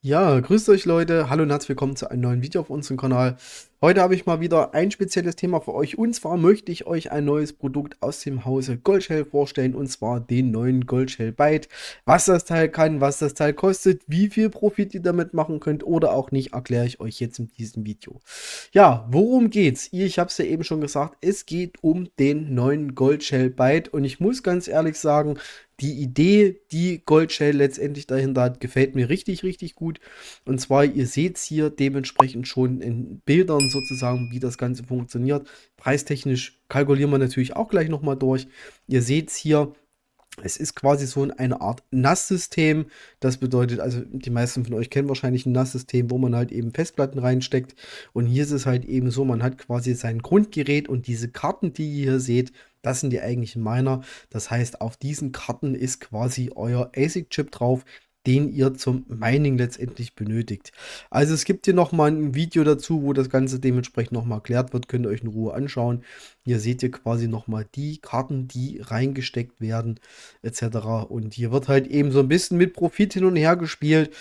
Ja, grüßt euch Leute, hallo und herzlich willkommen zu einem neuen Video auf unserem Kanal. Heute habe ich mal wieder ein spezielles Thema für euch und zwar möchte ich euch ein neues Produkt aus dem Hause Goldshell vorstellen und zwar den neuen Goldshell Byte. Was das Teil kann, was das Teil kostet, wie viel Profit ihr damit machen könnt oder auch nicht, erkläre ich euch jetzt in diesem Video. Ja, worum geht's? Ich habe es ja eben schon gesagt, es geht um den neuen Goldshell Byte und ich muss ganz ehrlich sagen, die Idee, die Goldshell letztendlich dahinter hat, gefällt mir richtig, richtig gut. Und zwar, ihr seht es hier dementsprechend schon in Bildern sozusagen, wie das Ganze funktioniert. Preistechnisch kalkulieren wir natürlich auch gleich nochmal durch. Ihr seht es hier. Es ist quasi so eine Art NAS-System. Das bedeutet, also die meisten von euch kennen wahrscheinlich ein NAS-System, wo man halt eben Festplatten reinsteckt. Und hier ist es halt eben so, man hat quasi sein Grundgerät und diese Karten, die ihr hier seht, das sind die eigentlichen Miner. Das heißt, auf diesen Karten ist quasi euer ASIC-Chip drauf, den ihr zum Mining letztendlich benötigt. Also es gibt hier nochmal ein Video dazu, wo das Ganze dementsprechend nochmal erklärt wird. Könnt ihr euch in Ruhe anschauen. Hier seht ihr quasi nochmal die Karten, die reingesteckt werden, etc. Und hier wird halt eben so ein bisschen mit Profit hin und her gespielt.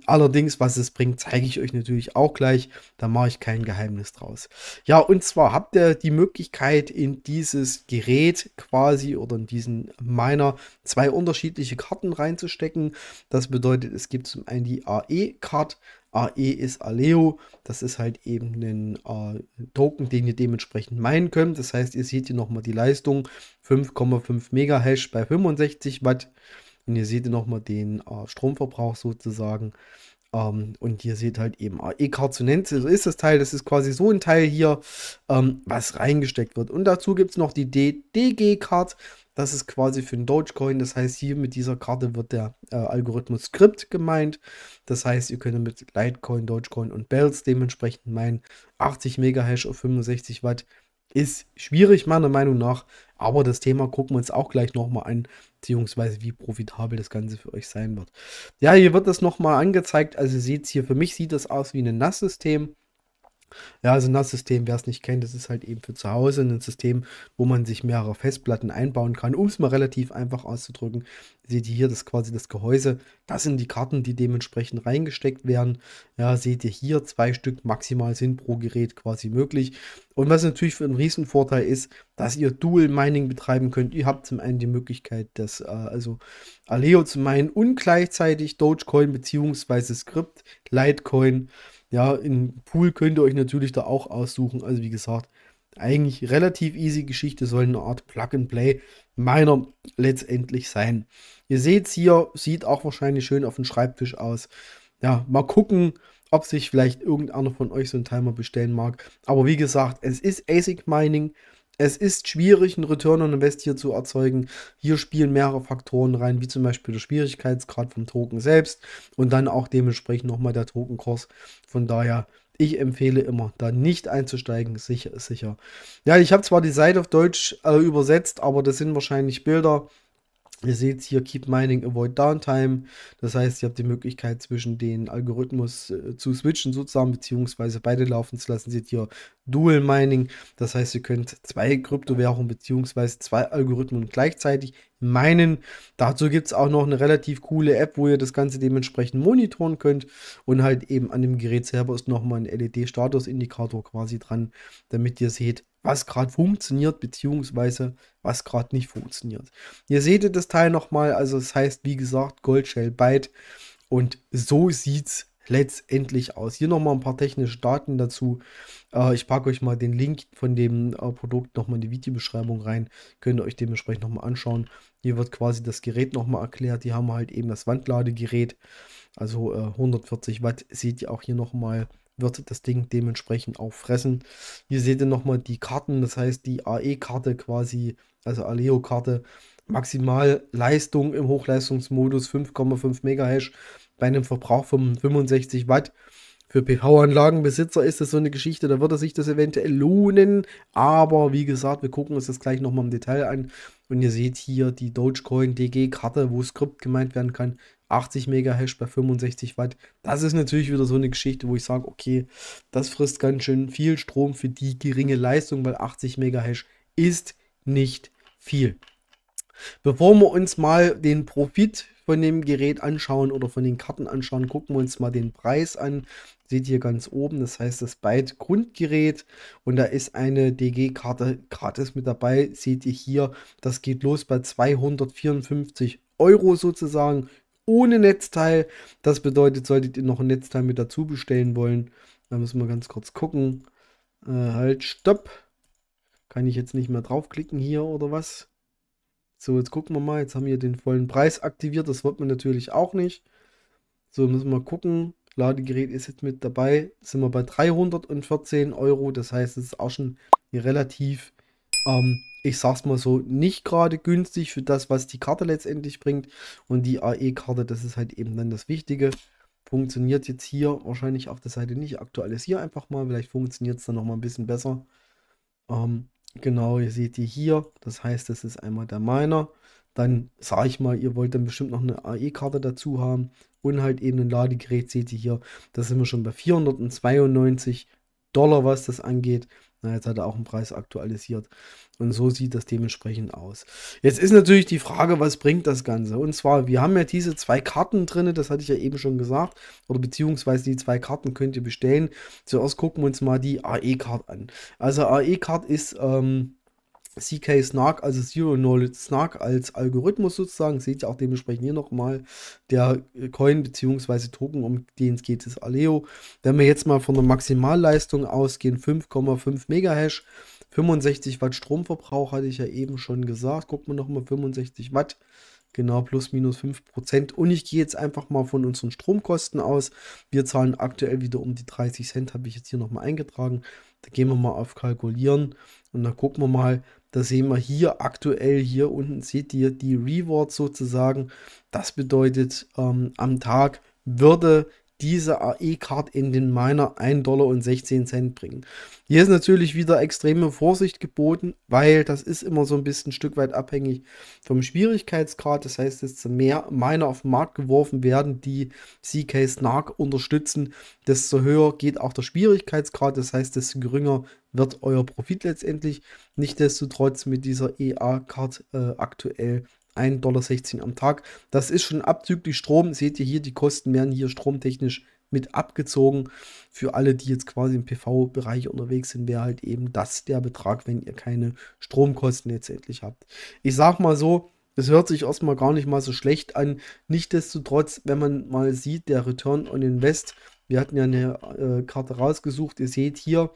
Allerdings, was es bringt, zeige ich euch natürlich auch gleich. Da mache ich kein Geheimnis draus. Ja, und zwar habt ihr die Möglichkeit, in dieses Gerät quasi oder in diesen Miner zwei unterschiedliche Karten reinzustecken. Das bedeutet, es gibt zum einen die AE-Card. AE ist Aleo. Das ist halt eben ein Token, den ihr dementsprechend meinen könnt. Das heißt, ihr seht hier nochmal die Leistung. 5,5 Megahash bei 65 Watt. Und ihr seht hier nochmal den Stromverbrauch sozusagen. Und ihr seht halt eben AE-Card, so nennt so ist das Teil. Das ist quasi so ein Teil hier, was reingesteckt wird. Und dazu gibt es noch die DG-Card. Das ist quasi für den Dogecoin. Das heißt, hier mit dieser Karte wird der Algorithmus Script gemeint. Das heißt, ihr könnt mit Litecoin, Dogecoin und Bells dementsprechend meinen. 80 Megahash auf 65 Watt ist schwierig, meiner Meinung nach. Aber das Thema gucken wir uns auch gleich nochmal an, beziehungsweise wie profitabel das Ganze für euch sein wird. Ja, hier wird das nochmal angezeigt. Also ihr seht es hier, für mich sieht das aus wie ein NAS-System. Ja, also ein NAS-System, wer es nicht kennt, das ist halt eben für zu Hause ein System, wo man sich mehrere Festplatten einbauen kann, um es mal relativ einfach auszudrücken. Seht ihr hier, das ist quasi das Gehäuse. Das sind die Karten, die dementsprechend reingesteckt werden. Ja, seht ihr hier, 2 Stück maximal sind pro Gerät quasi möglich. Und was natürlich für einen Riesenvorteil ist, dass ihr Dual Mining betreiben könnt. Ihr habt zum einen die Möglichkeit, das also Aleo zu meinen und gleichzeitig Dogecoin bzw. Script, Litecoin. Ja, in Pool könnt ihr euch natürlich da auch aussuchen. Also wie gesagt, eigentlich relativ easy Geschichte, soll eine Art Plug-and-Play meiner letztendlich sein. Ihr seht es hier, sieht auch wahrscheinlich schön auf dem Schreibtisch aus. Ja, mal gucken, ob sich vielleicht irgendeiner von euch so ein Timer bestellen mag. Aber wie gesagt, es ist ASIC Mining. Es ist schwierig, einen Return on Invest hier zu erzeugen. Hier spielen mehrere Faktoren rein, wie zum Beispiel der Schwierigkeitsgrad vom Token selbst und dann auch dementsprechend nochmal der Tokenkurs. Von daher, ich empfehle immer, da nicht einzusteigen. Sicher ist sicher. Ja, ich habe zwar die Seite auf Deutsch übersetzt, aber das sind wahrscheinlich Bilder. Ihr seht hier, Keep Mining, Avoid Downtime. Das heißt, ihr habt die Möglichkeit, zwischen den Algorithmus zu switchen sozusagen, beziehungsweise beide laufen zu lassen. Seht hier Dual Mining. Das heißt, ihr könnt zwei Kryptowährungen beziehungsweise zwei Algorithmen gleichzeitig minen. Dazu gibt es auch noch eine relativ coole App, wo ihr das Ganze dementsprechend monitoren könnt. Und halt eben an dem Gerät selber ist nochmal ein LED-Statusindikator quasi dran, damit ihr seht, was gerade funktioniert, beziehungsweise was gerade nicht funktioniert. Hier seht ihr das Teil nochmal, also es heißt wie gesagt Goldshell Byte und so sieht es letztendlich aus. Hier nochmal ein paar technische Daten dazu. Ich packe euch mal den Link von dem Produkt nochmal in die Videobeschreibung rein. Könnt ihr euch dementsprechend nochmal anschauen. Hier wird quasi das Gerät nochmal erklärt. Die haben halt eben das Wandladegerät, also 140 Watt, seht ihr auch hier nochmal, wird das Ding dementsprechend auch fressen. Hier seht ihr nochmal die Karten, das heißt die AE-Karte quasi, also Aleo-Karte, Maximalleistung im Hochleistungsmodus 5,5 Megahash bei einem Verbrauch von 65 Watt. Für PV-Anlagenbesitzer ist das so eine Geschichte, da würde sich das eventuell lohnen. Aber wie gesagt, wir gucken uns das gleich nochmal im Detail an. Und ihr seht hier die Dogecoin DG-Karte, wo Skript gemeint werden kann. 80 Megahash bei 65 Watt. Das ist natürlich wieder so eine Geschichte, wo ich sage, okay, das frisst ganz schön viel Strom für die geringe Leistung, weil 80 Megahash ist nicht viel. Bevor wir uns mal den Profit von dem Gerät anschauen oder von den Karten anschauen, gucken wir uns mal den Preis an. Seht ihr ganz oben, das heißt das Byte Grundgerät und da ist eine DG-Karte gratis mit dabei. Seht ihr hier, das geht los bei 254 Euro sozusagen ohne Netzteil. Das bedeutet, solltet ihr noch ein Netzteil mit dazu bestellen wollen, da müssen wir ganz kurz gucken. Halt, stopp. Kann ich jetzt nicht mehr draufklicken hier oder was? So, jetzt gucken wir mal. Jetzt haben wir den vollen Preis aktiviert. Das wird man natürlich auch nicht. So, müssen wir gucken. Ladegerät ist jetzt mit dabei. Sind wir bei 314 Euro. Das heißt, es ist auch schon relativ, ich sag's mal so, nicht gerade günstig für das, was die Karte letztendlich bringt. Und die AE-Karte, das ist halt eben dann das Wichtige. Funktioniert jetzt hier wahrscheinlich auf der Seite nicht. Aktualisiere einfach mal. Vielleicht funktioniert es dann nochmal ein bisschen besser. Genau, ihr seht die hier. Das heißt, das ist einmal der Miner. Dann sage ich mal, ihr wollt dann bestimmt noch eine AE-Karte dazu haben. Und halt eben ein Ladegerät, seht ihr hier. Da sind wir schon bei 492 $, was das angeht. Na, jetzt hat er auch einen Preis aktualisiert. Und so sieht das dementsprechend aus. Jetzt ist natürlich die Frage, was bringt das Ganze? Und zwar, wir haben ja diese 2 Karten drin, das hatte ich ja eben schon gesagt. Oder beziehungsweise die 2 Karten könnt ihr bestellen. Zuerst gucken wir uns mal die AE-Card an. Also AE-Card ist CK Snark, also Zero Knowledge Snark als Algorithmus sozusagen. Seht ihr auch dementsprechend hier nochmal der Coin bzw. Token, um den es geht, ist Aleo. Wenn wir jetzt mal von der Maximalleistung ausgehen, 5,5 Megahash, 65 Watt Stromverbrauch, hatte ich ja eben schon gesagt. Gucken wir nochmal, 65 Watt. Genau, plus minus 5%. Und ich gehe jetzt einfach mal von unseren Stromkosten aus. Wir zahlen aktuell wieder um die 30 Cent, habe ich jetzt hier nochmal eingetragen. Da gehen wir mal auf Kalkulieren und dann gucken wir mal. Da sehen wir hier aktuell, hier unten seht ihr die Rewards sozusagen. Das bedeutet, am Tag würde diese AE-Card in den Miner 1,16 $ bringen. Hier ist natürlich wieder extreme Vorsicht geboten, weil das ist immer so ein bisschen ein Stück weit abhängig vom Schwierigkeitsgrad. Das heißt, desto mehr Miner auf den Markt geworfen werden, die CK Snark unterstützen, desto höher geht auch der Schwierigkeitsgrad. Das heißt, desto geringer wird euer Profit letztendlich. Nichtsdestotrotz mit dieser EA-Card aktuell 1,16 $ am Tag. Das ist schon abzüglich Strom. Seht ihr hier, die Kosten werden hier stromtechnisch mit abgezogen. Für alle, die jetzt quasi im PV-Bereich unterwegs sind, wäre halt eben das der Betrag, wenn ihr keine Stromkosten letztendlich habt. Ich sag mal so, es hört sich erstmal gar nicht mal so schlecht an. Nichtsdestotrotz, wenn man mal sieht, der Return on Invest, wir hatten ja eine Karte rausgesucht, ihr seht hier,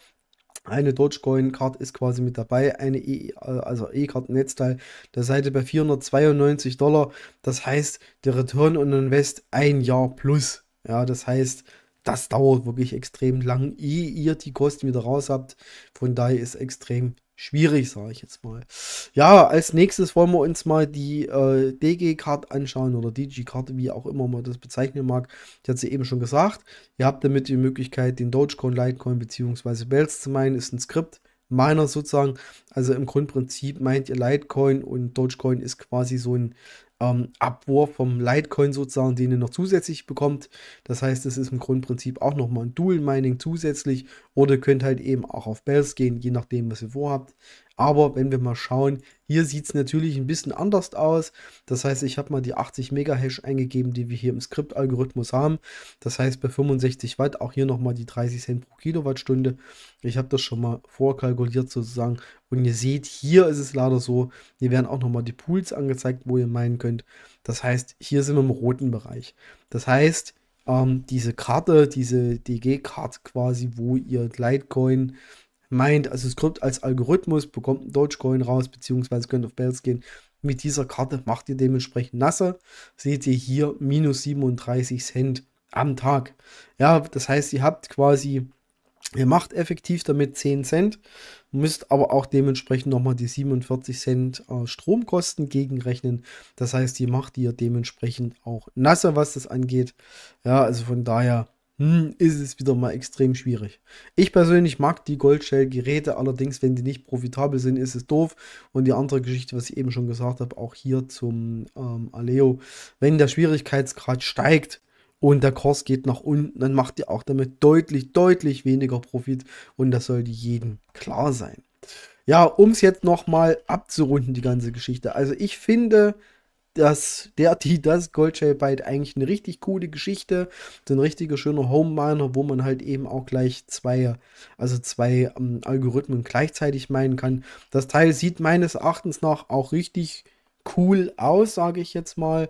eine Dogecoin-Card ist quasi mit dabei, eine E-Karten-Netzteil der Seite bei 492 $. Das heißt, der Return on Invest 1 Jahr plus. Ja, das heißt, das dauert wirklich extrem lang, ehe ihr die Kosten wieder raus habt. Von daher ist extrem schwierig, sage ich jetzt mal. Ja, als nächstes wollen wir uns mal die DG-Card anschauen oder DG-Karte, wie auch immer man das bezeichnen mag. Ich hatte es ja eben schon gesagt. Ihr habt damit die Möglichkeit, den Dogecoin, Litecoin bzw. Bells zu meinen. Ist ein Skript. Miner sozusagen. Also im Grundprinzip meint ihr Litecoin und Dogecoin ist quasi so ein Abwurf vom Litecoin sozusagen, den ihr noch zusätzlich bekommt. Das heißt, es ist im Grundprinzip auch nochmal ein Dual Mining zusätzlich oder ihr könnt halt eben auch auf Bells gehen, je nachdem, was ihr vorhabt. Aber wenn wir mal schauen, hier sieht es natürlich ein bisschen anders aus. Das heißt, ich habe mal die 80 Megahash eingegeben, die wir hier im Skript-Algorithmus haben. Das heißt, bei 65 Watt auch hier nochmal die 30 Cent pro Kilowattstunde. Ich habe das schon mal vorkalkuliert sozusagen. Und ihr seht, hier ist es leider so, hier werden auch nochmal die Pools angezeigt, wo ihr meinen könnt. Das heißt, hier sind wir im roten Bereich. Das heißt, diese Karte, diese DG-Card quasi, wo ihr Litecoin meint, also Skript als Algorithmus, bekommt ein Dogecoin raus, beziehungsweise könnt auf Bells gehen. Mit dieser Karte macht ihr dementsprechend nasse. Seht ihr hier minus 37 Cent am Tag. Ja, das heißt, ihr habt quasi, ihr macht effektiv damit 10 Cent, müsst aber auch dementsprechend nochmal die 47 Cent Stromkosten gegenrechnen. Das heißt, ihr macht ihr dementsprechend auch nasse, was das angeht. Ja, also von daher ist es wieder mal extrem schwierig. Ich persönlich mag die Goldshell-Geräte, allerdings, wenn die nicht profitabel sind, ist es doof. Und die andere Geschichte, was ich eben schon gesagt habe, auch hier zum Aleo, wenn der Schwierigkeitsgrad steigt und der Kurs geht nach unten, dann macht ihr auch damit deutlich, deutlich weniger Profit und das sollte jedem klar sein. Ja, um es jetzt nochmal abzurunden, die ganze Geschichte. Also ich finde, das Goldshell Byte eigentlich eine richtig coole Geschichte. So ein richtiger schöner Home Miner, wo man halt eben auch gleich zwei Algorithmen gleichzeitig meinen kann. Das Teil sieht meines Erachtens nach auch richtig cool aus, sage ich jetzt mal.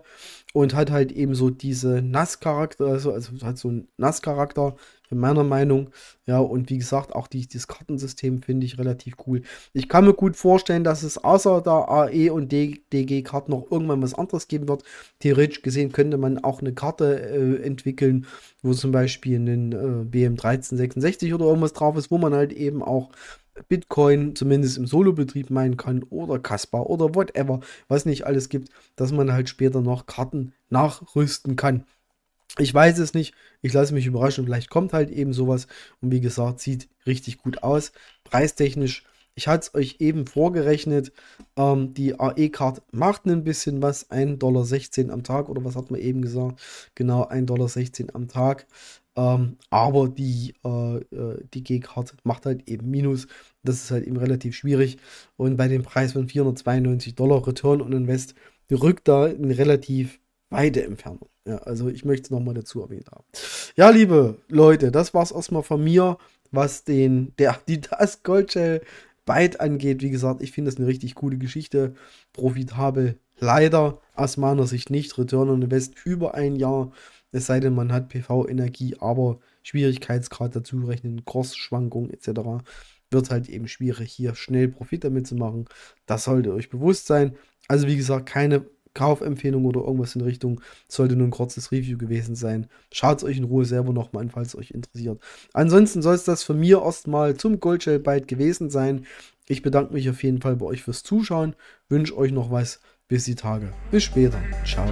Und hat halt eben so diese NAS-Charakter, also hat so einen NAS-Charakter, in meiner Meinung. Ja, und wie gesagt, auch dieses Kartensystem finde ich relativ cool. Ich kann mir gut vorstellen, dass es außer der AE und DG-Karten noch irgendwann was anderes geben wird. Theoretisch gesehen könnte man auch eine Karte entwickeln, wo zum Beispiel ein BM1366 oder irgendwas drauf ist, wo man halt eben auch Bitcoin zumindest im Solo-Betrieb meinen kann oder Caspar oder whatever, was nicht alles gibt, dass man halt später noch Karten nachrüsten kann. Ich weiß es nicht, ich lasse mich überraschen, vielleicht kommt halt eben sowas und wie gesagt, sieht richtig gut aus. Preistechnisch, ich hatte es euch eben vorgerechnet, die AE-Card macht ein bisschen was, 1,16 $ am Tag oder was hat man eben gesagt? Genau, 1,16 $ am Tag. Aber die G-Card macht halt eben Minus. Das ist halt eben relativ schwierig. Und bei dem Preis von 492 $ Return on Invest rückt da eine relativ weite Entfernung. Ja, also ich möchte es nochmal dazu erwähnt haben. Ja, liebe Leute, das war es erstmal von mir, was das Goldshell Byte angeht. Wie gesagt, ich finde das eine richtig coole Geschichte. Profitabel leider aus meiner Sicht nicht. Return on Invest über ein Jahr. Es sei denn, man hat PV-Energie, aber Schwierigkeitsgrad dazu rechnen, Kursschwankungen etc. wird halt eben schwierig, hier schnell Profit damit zu machen. Das sollte euch bewusst sein. Also wie gesagt, keine Kaufempfehlung oder irgendwas in Richtung, sollte nur ein kurzes Review gewesen sein. Schaut es euch in Ruhe selber nochmal an, falls es euch interessiert. Ansonsten soll es das von mir erstmal zum Goldshell Byte gewesen sein. Ich bedanke mich auf jeden Fall bei euch fürs Zuschauen, wünsche euch noch was, bis die Tage. Bis später. Ciao.